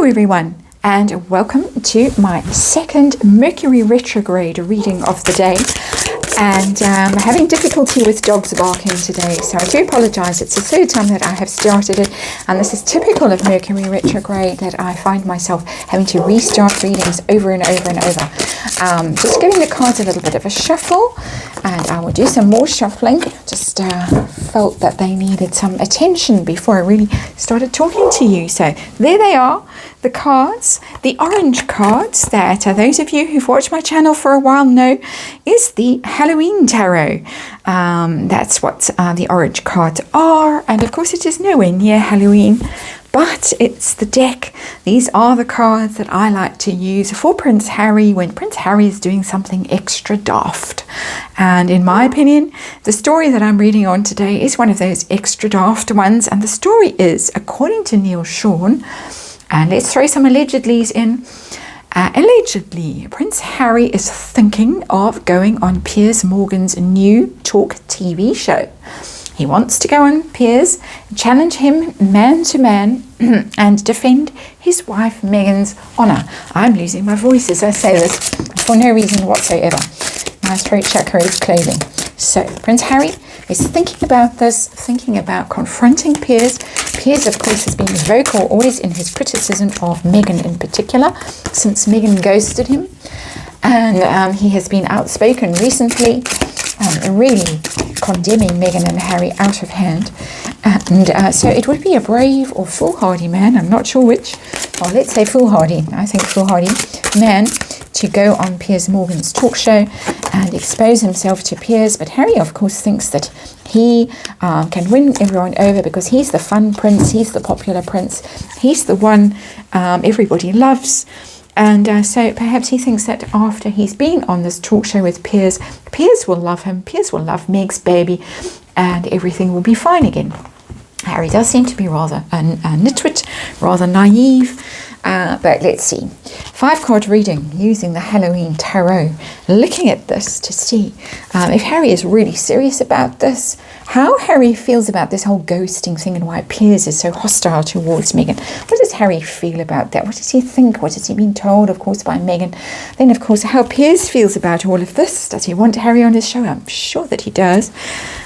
Hello everyone, and welcome to my second Mercury retrograde reading of the day. And I'm having difficulty with dogs barking today, so I do apologise. It's the third time that I have started it, and this is typical of Mercury retrograde, that I find myself having to restart readings over and over and over. Just giving the cards a little bit of a shuffle, and I will do some more shuffling. Just felt that they needed some attention before I really started talking to you. So there they are, the cards, the orange cards that those of you who've watched my channel for a while know is the Halloween tarot. That's what the orange cards are, and of course it is nowhere near Halloween, but it's the deck. These are the cards that I like to use for Prince Harry when Prince Harry is doing something extra daft. And in my opinion, the story that I'm reading on today is one of those extra daft ones, and the story is, according to Neil Sean, and let's throw some allegedlys in. Allegedly, Prince Harry is thinking of going on Piers Morgan's new TalkTV show. He wants to go on Piers, challenge him man to man, and defend his wife Meghan's honour. I'm losing my voice as I say this for no reason whatsoever. My throat chakra is closing. So Prince Harry is thinking about this, thinking about confronting Piers. Piers, of course, has been vocal always in his criticism of Meghan in particular, since Meghan ghosted him. And he has been outspoken recently, really condemning Meghan and Harry out of hand. And so it would be a brave or foolhardy man, I'm not sure which, well, let's say foolhardy, I think foolhardy man, to go on Piers Morgan's talk show and expose himself to Piers. But Harry, of course, thinks that he can win everyone over because he's the fun prince, he's the popular prince, he's the one everybody loves. And so perhaps he thinks that after he's been on this talk show with Piers, Piers will love him, Piers will love Meg's baby, and everything will be fine again. Harry does seem to be rather a nitwit, rather naive, but let's see. 5-card reading using the Halloween tarot, looking at this to see if Harry is really serious about this, how Harry feels about this whole ghosting thing, and why Piers is so hostile towards Meghan. What does Harry feel about that? What does he think? What has he been told, of course, by Meghan? Then, of course, how Piers feels about all of this. Does he want Harry on his show? I'm sure that he does.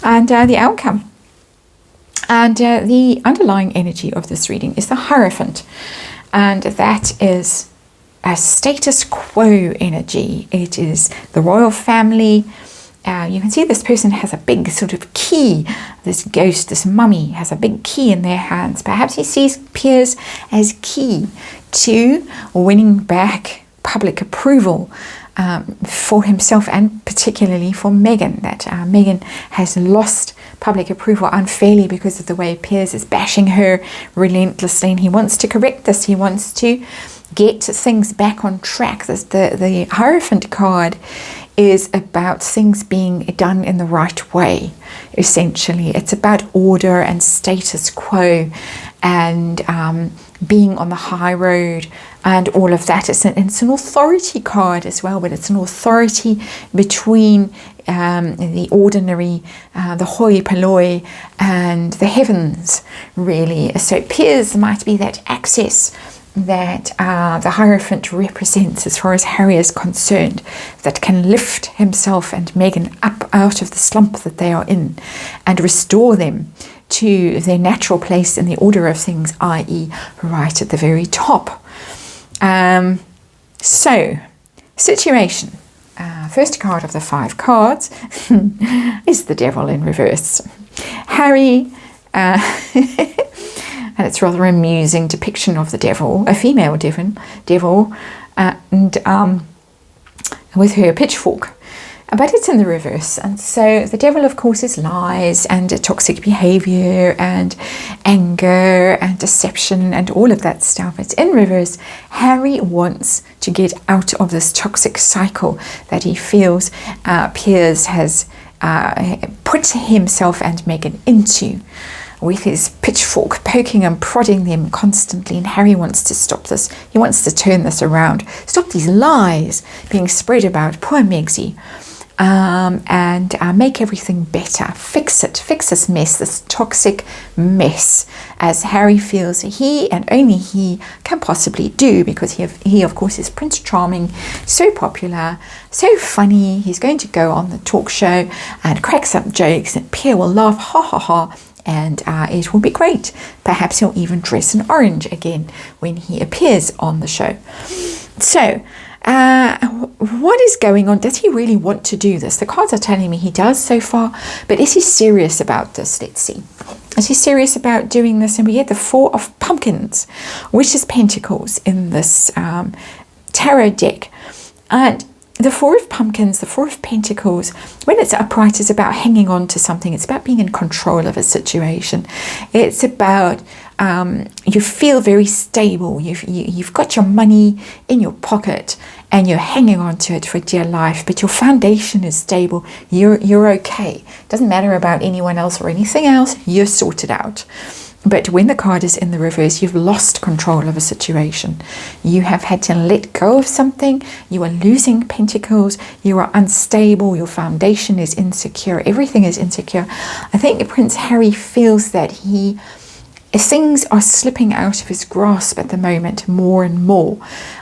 And the outcome. And the underlying energy of this reading is the Hierophant. And that is a status quo energy. It is the royal family. You can see this person has a big sort of key. This ghost, this mummy, has a big key in their hands. Perhaps he sees Piers as key to winning back public approval for himself, and particularly for Meghan. That Meghan has lost public approval unfairly because of the way Piers is bashing her relentlessly, and he wants to correct this. He wants to get things back on track. The Hierophant card is about things being done in the right way, essentially. It's about order and status quo and being on the high road and all of that. It's an authority card as well, but it's an authority between the ordinary, the hoi polloi, and the heavens, really. So Piers might be that access that the Hierophant represents as far as Harry is concerned, that can lift himself and Meghan up out of the slump that they are in and restore them to their natural place in the order of things, i.e. right at the very top. So, situation. First card of the 5 cards is the Devil in reverse. Harry, and it's rather amusing depiction of the devil, a female devil, and with her pitchfork. But it's in the reverse, and so the devil, of course, is lies and toxic behavior and anger and deception and all of that stuff. It's in reverse. Harry wants to get out of this toxic cycle that he feels Piers has put himself and Meghan into, with his pitchfork poking and prodding them constantly. And Harry wants to stop this. He wants to turn this around, stop these lies being spread about poor Megsy. and make everything better. Fix this mess, this toxic mess, as Harry feels he and only he can possibly do, because he of course is Prince Charming, so popular, so funny. He's going to go on the talk show and crack some jokes, and Pierre will laugh, ha ha ha, and it will be great. Perhaps he'll even dress in orange again when he appears on the show. So what is going on? Does he really want to do this? The cards are telling me he does so far, but is he serious about this? Let's see. Is he serious about doing this? And we get the Four of Pumpkins, which is Pentacles in this tarot deck. And the Four of Pumpkins, the Four of Pentacles, when it's upright, is about hanging on to something. It's about being in control of a situation. It's about you feel very stable. You've got your money in your pocket and you're hanging on to it for dear life, but your foundation is stable. You're okay. Doesn't matter about anyone else or anything else. You're sorted out. But when the card is in the reverse, you've lost control of a situation. You have had to let go of something. You are losing pentacles. You are unstable. Your foundation is insecure. Everything is insecure. I think Prince Harry feels that things are slipping out of his grasp at the moment more and more.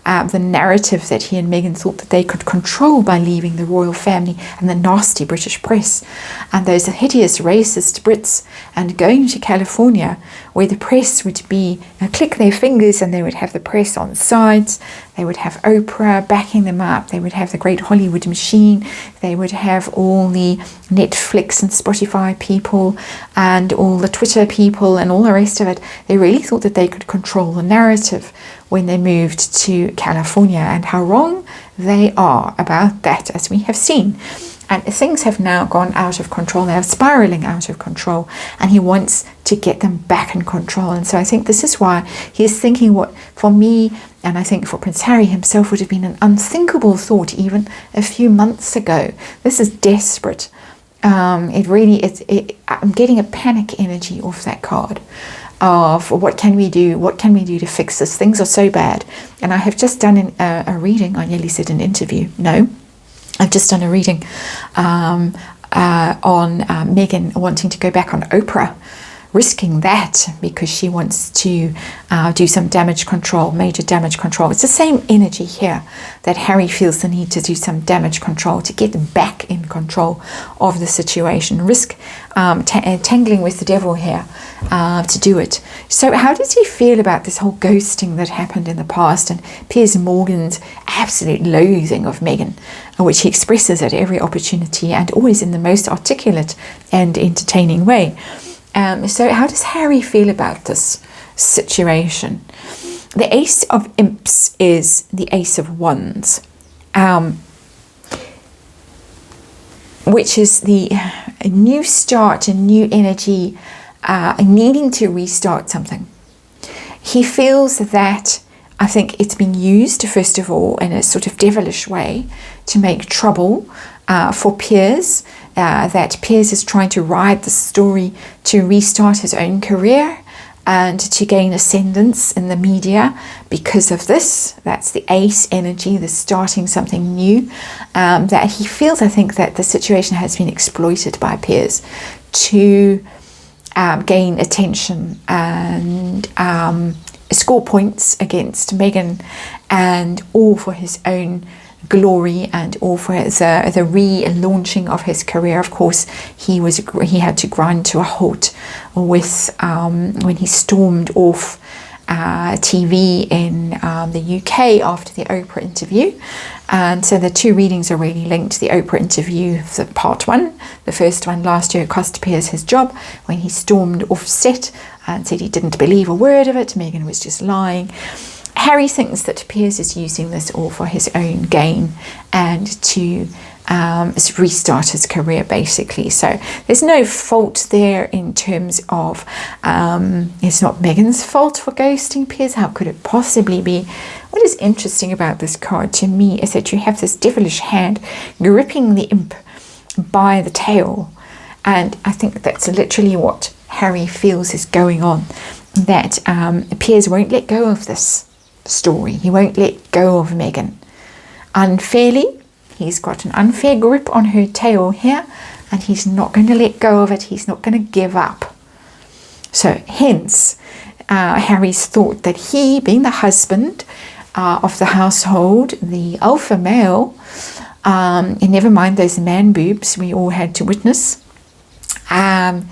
The narrative that he and Meghan thought that they could control by leaving the royal family and the nasty British press and those hideous racist Brits, and going to California where the press would be click their fingers and they would have the press on sides. They would have Oprah backing them up. They would have the great Hollywood machine. They would have all the Netflix and Spotify people and all the Twitter people and all the rest of it. They really thought that they could control the narrative when they moved to California, and how wrong they are about that, as we have seen. And things have now gone out of control. They are spiraling out of control, and he wants to get them back in control. And so I think this is why he is thinking what, for me, and I think for Prince Harry himself, would have been an unthinkable thought even a few months ago. This is desperate. It really is. I'm getting a panic energy off that card. Of what can we do? What can we do to fix this? Things are so bad. And I have just done a reading. I nearly said an interview. No, I've just done a reading on Meghan wanting to go back on Oprah, risking that because she wants to do some damage control, major damage control. It's the same energy here that Harry feels the need to do some damage control, to get back in control of the situation, risk tangling with the devil here to do it. So how does he feel about this whole ghosting that happened in the past, and Piers Morgan's absolute loathing of Meghan, which he expresses at every opportunity and always in the most articulate and entertaining way? So how does Harry feel about this situation? The Ace of Imps is the Ace of Wands, which is the new start, a new energy, needing to restart something. He feels that, I think it's been used, first of all, in a sort of devilish way to make trouble for Piers, that Piers is trying to ride the story to restart his own career and to gain ascendance in the media because of this. That's the ace energy, the starting something new. That he feels, I think, that the situation has been exploited by Piers to gain attention and score points against Meghan, and all for his own glory and all for the relaunching of his career. Of course, he had to grind to a halt with when he stormed off TV in the UK after the Oprah interview. And so the two readings are really linked. The Oprah interview, the part one, the first one last year, cost Piers his job when he stormed off set and said he didn't believe a word of it. Meghan was just lying. Harry thinks that Piers is using this all for his own gain and to restart his career, basically. So there's no fault there in terms of it's not Meghan's fault for ghosting Piers. How could it possibly be? What is interesting about this card to me is that you have this devilish hand gripping the imp by the tail, and I think that's literally what Harry feels is going on, that Piers won't let go of this story. He won't let go of Meghan unfairly. He's got an unfair grip on her tail here, and he's not going to let go of it. He's not going to give up. So hence, Harry's thought that he, being the husband of the household, the alpha male, and never mind those man boobs we all had to witness, and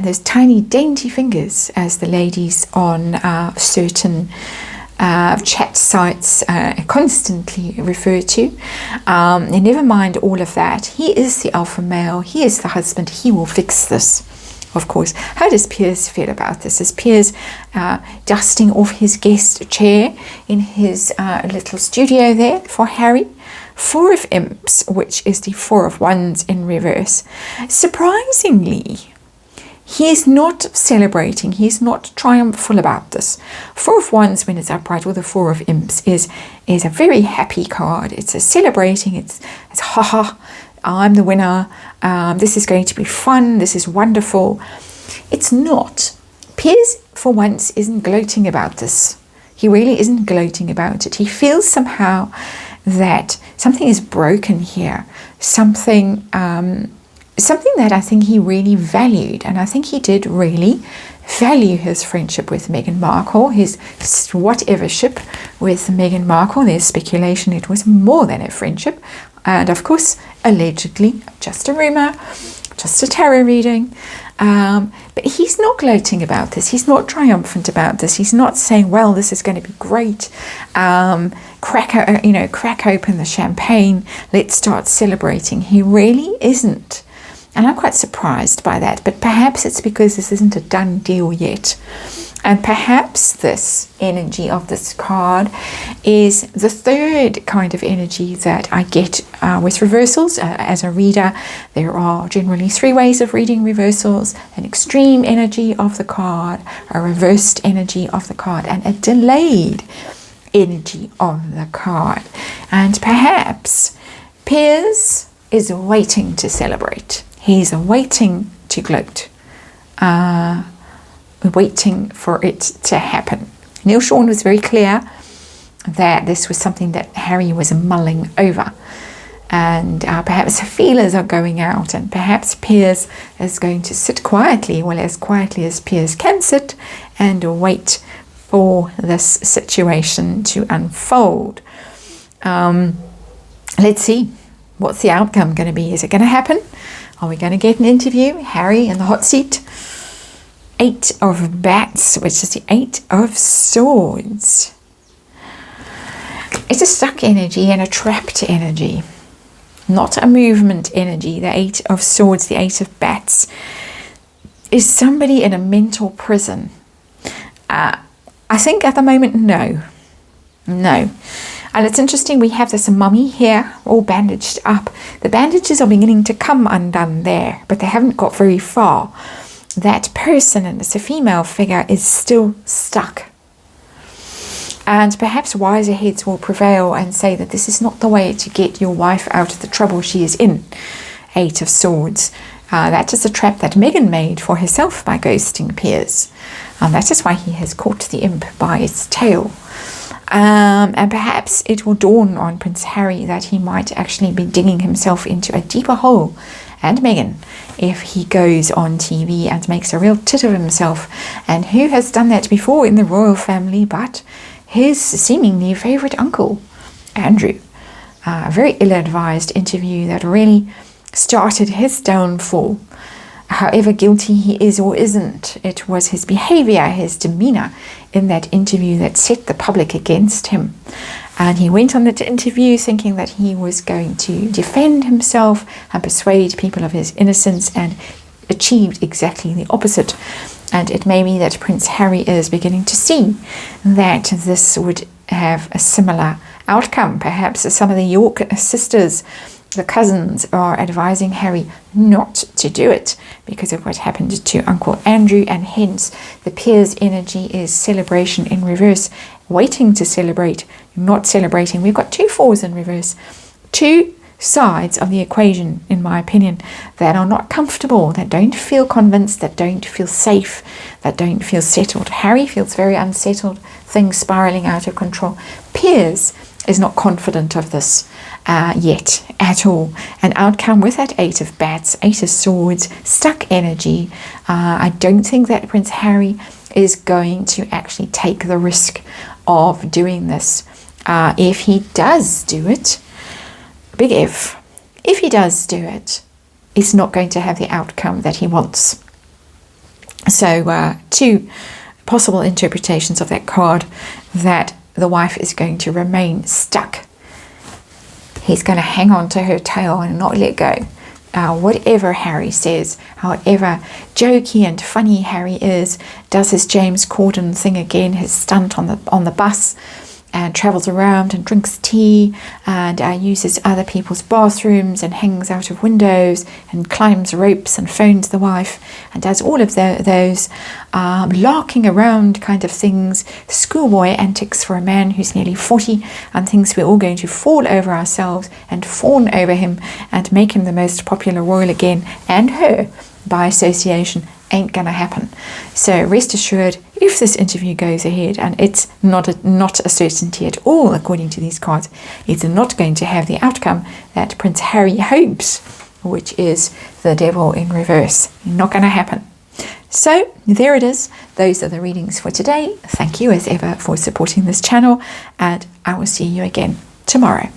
those tiny dainty fingers, as the ladies on certain chat sites constantly refer to, and never mind all of that. He is the alpha male, he is the husband, he will fix this. Of course, how does Piers feel about this? Is Piers dusting off his guest chair in his little studio there for Harry? 4 of Imps, which is the 4 of Wands in reverse. Surprisingly, he is not celebrating, he's not triumphal about this. 4 of Wands when it's upright, or the 4 of Imps, is a very happy card. It's a celebrating, it's haha, I'm the winner, this is going to be fun, this is wonderful. It's not. Piers, for once, isn't gloating about this. He really isn't gloating about it. He feels somehow that something is broken here, something that I think he really valued, and I think he did really value his friendship with Meghan Markle, his whatever-ship with Meghan Markle. There's speculation it was more than a friendship, and of course, allegedly, just a rumour, just a tarot reading. But he's not gloating about this. He's not triumphant about this. He's not saying, well, this is going to be great. Crack open the champagne. Let's start celebrating. He really isn't. And I'm quite surprised by that. But perhaps it's because this isn't a done deal yet. And perhaps this energy of this card is the third kind of energy that I get with reversals. As a reader, there are generally 3 ways of reading reversals: an extreme energy of the card, a reversed energy of the card, and a delayed energy of the card. And perhaps Piers is waiting to celebrate. He's waiting to gloat. Waiting for it to happen. Neil Sean was very clear that this was something that Harry was mulling over, and perhaps feelers are going out, and perhaps Piers is going to sit quietly, well, as quietly as Piers can sit, and wait for this situation to unfold. Let's see, what's the outcome going to be? Is it going to happen? Are we going to get an interview? Harry in the hot seat? 8 of Bats, which is the 8 of Swords. It's a stuck energy and a trapped energy, not a movement energy. The 8 of Swords, the 8 of Bats, is somebody in a mental prison. I think at the moment, no. And it's interesting, we have this mummy here, all bandaged up. The bandages are beginning to come undone there, but they haven't got very far. That person, and it's a female figure, is still stuck. And perhaps wiser heads will prevail and say that this is not the way to get your wife out of the trouble she is in. 8 of Swords. That is a trap that Meghan made for herself by ghosting Piers. And that is why he has caught the imp by its tail. And perhaps it will dawn on Prince Harry that he might actually be digging himself into a deeper hole, and Meghan, if he goes on TV and makes a real tit of himself. And who has done that before in the royal family but his seemingly favourite uncle, Andrew. A very ill-advised interview that really started his downfall. However guilty he is or isn't, it was his behaviour, his demeanour in that interview that set the public against him. And he went on that interview thinking that he was going to defend himself and persuade people of his innocence, and achieved exactly the opposite. And it may be that Prince Harry is beginning to see that this would have a similar outcome. Perhaps some of the York sisters, the cousins, are advising Harry not to do it because of what happened to Uncle Andrew, and hence the Piers energy is celebration in reverse, waiting to celebrate, not celebrating. We've got 2 4s in reverse, 2 sides of the equation, in my opinion, that are not comfortable, that don't feel convinced, that don't feel safe, that don't feel settled. Harry feels very unsettled, things spiraling out of control. Piers is not confident of this yet at all. An outcome with that 8 of bats, 8 of swords, stuck energy. I don't think that Prince Harry is going to actually take the risk of doing this. If he does do it, big if he does do it, it's not going to have the outcome that he wants. So 2 possible interpretations of that card: that the wife is going to remain stuck. He's going to hang on to her tail and not let go. Whatever Harry says, however jokey and funny Harry is, does his James Corden thing again, his stunt on the bus, and travels around and drinks tea and uses other people's bathrooms and hangs out of windows and climbs ropes and phones the wife and does all of those larking around kind of things, schoolboy antics for a man who's nearly 40 and thinks we're all going to fall over ourselves and fawn over him and make him the most popular royal again, and her by association. Ain't gonna happen. So rest assured, if this interview goes ahead, and it's not a certainty at all according to these cards, it's not going to have the outcome that Prince Harry hopes, which is the devil in reverse. Not gonna happen. So there it is. Those are the readings for today. Thank you as ever for supporting this channel, and I will see you again tomorrow.